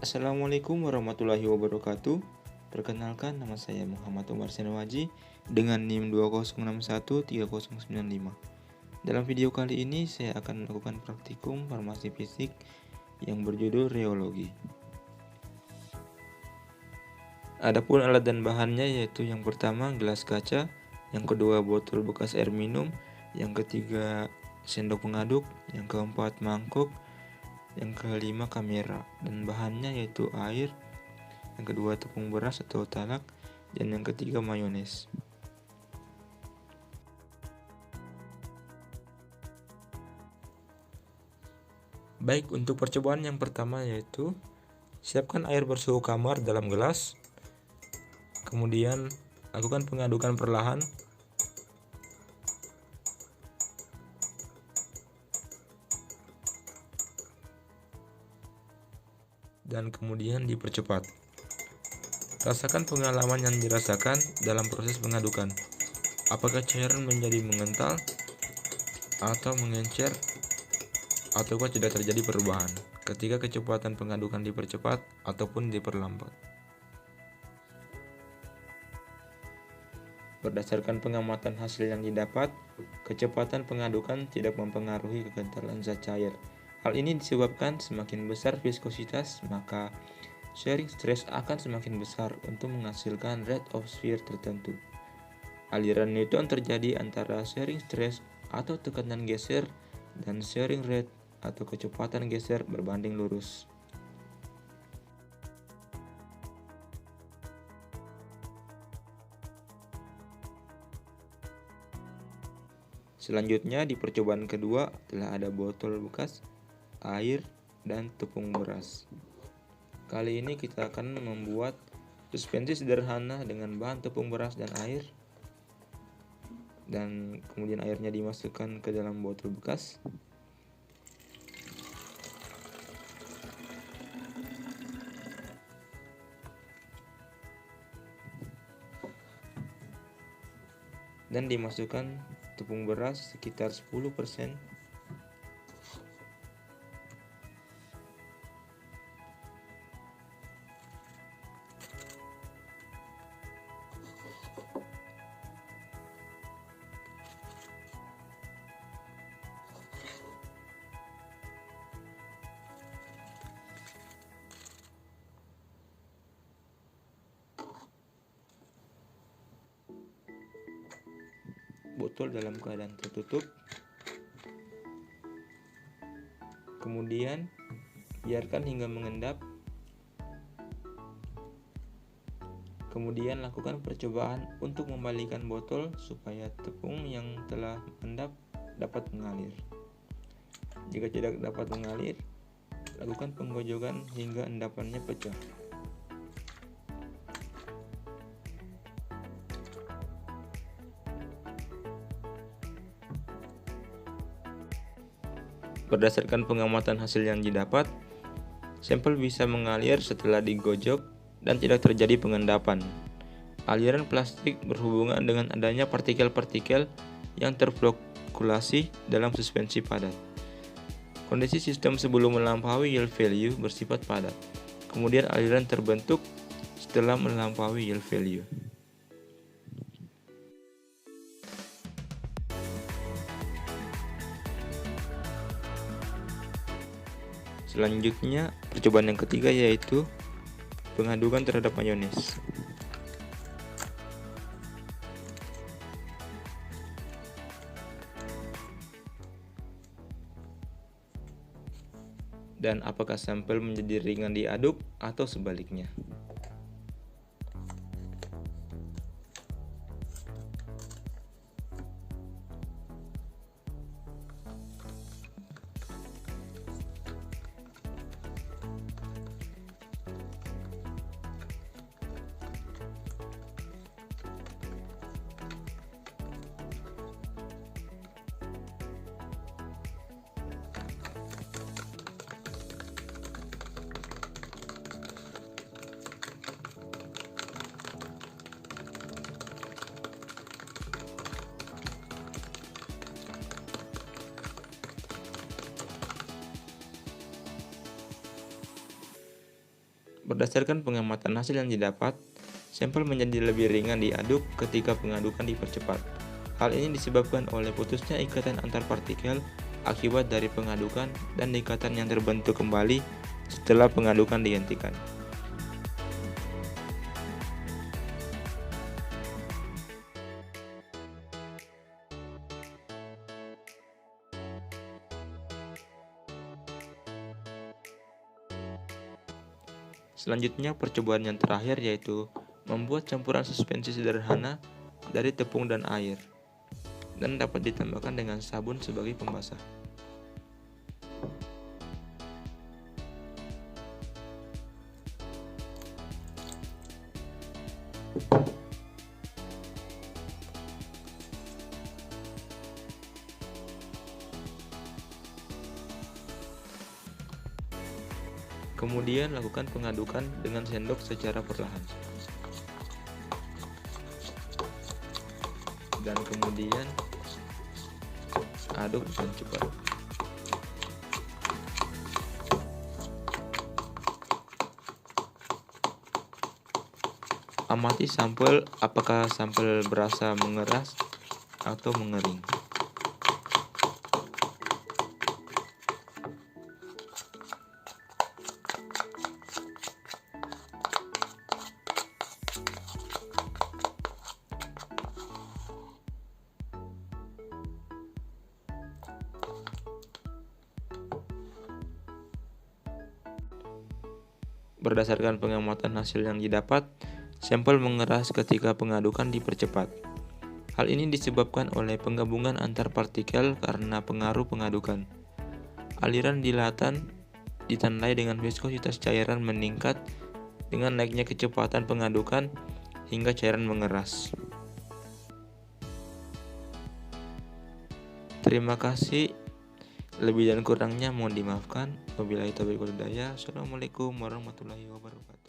Assalamualaikum warahmatullahi wabarakatuh. Perkenalkan, nama saya Muhammad Umar Senwaji dengan NIM 206130095. Dalam video kali ini saya akan melakukan praktikum farmasi fisik yang berjudul reologi. Adapun alat dan bahannya yaitu yang pertama gelas kaca, yang kedua botol bekas air minum, yang ketiga sendok pengaduk, yang keempat mangkok, yang kelima kamera, dan bahannya yaitu air, yang kedua tepung beras atau talak, dan yang ketiga mayones. Baik, untuk percobaan yang pertama yaitu siapkan air bersuhu kamar dalam gelas, kemudian lakukan pengadukan perlahan. Dan kemudian dipercepat. Rasakan pengalaman yang dirasakan dalam proses pengadukan. Apakah cairan menjadi mengental atau mengencer, ataukah tidak terjadi perubahan ketika kecepatan pengadukan dipercepat ataupun diperlambat. Berdasarkan pengamatan hasil yang didapat, kecepatan pengadukan tidak mempengaruhi kekentalan zat cair. Hal ini disebabkan semakin besar viskositas, maka shearing stress akan semakin besar untuk menghasilkan rate of shear tertentu. Aliran Newton terjadi antara shearing stress atau tekanan geser dan shearing rate atau kecepatan geser berbanding lurus. Selanjutnya di percobaan kedua telah ada botol bekas, air, dan tepung beras. Kali ini kita akan membuat suspensi sederhana dengan bahan tepung beras dan air, dan kemudian airnya dimasukkan ke dalam botol bekas. Dan dimasukkan tepung beras sekitar 10%. Botol dalam keadaan tertutup. Kemudian biarkan hingga mengendap. Kemudian lakukan percobaan untuk membalikan botol supaya tepung yang telah mengendap dapat mengalir. Jika tidak dapat mengalir, lakukan penggojokan hingga endapannya pecah. Berdasarkan pengamatan hasil yang didapat, sampel bisa mengalir setelah digojok dan tidak terjadi pengendapan. Aliran plastik berhubungan dengan adanya partikel-partikel yang terflokulasi dalam suspensi padat. Kondisi sistem sebelum melampaui yield value bersifat padat. Kemudian aliran terbentuk setelah melampaui yield value. Selanjutnya, percobaan yang ketiga yaitu pengadukan terhadap mayones. Dan apakah sampel menjadi ringan diaduk atau sebaliknya. Berdasarkan pengamatan hasil yang didapat, sampel menjadi lebih ringan diaduk ketika pengadukan dipercepat. Hal ini disebabkan oleh putusnya ikatan antar partikel akibat dari pengadukan dan ikatan yang terbentuk kembali setelah pengadukan dihentikan. Selanjutnya, percobaan yang terakhir yaitu membuat campuran suspensi sederhana dari tepung dan air, dan dapat ditambahkan dengan sabun sebagai pembasah. Kemudian lakukan pengadukan dengan sendok secara perlahan. Dan kemudian aduk dengan cepat. Amati sampel apakah sampel berasa mengeras atau mengering. Berdasarkan pengamatan hasil yang didapat, sampel mengeras ketika pengadukan dipercepat. Hal ini disebabkan oleh penggabungan antar partikel karena pengaruh pengadukan. Aliran dilatan ditandai dengan viskositas cairan meningkat dengan naiknya kecepatan pengadukan hingga cairan mengeras. Terima kasih. Lebih dan kurangnya mohon dimaafkan. Wabillahi taufiq wal hidayah. Assalamualaikum warahmatullahi wabarakatuh.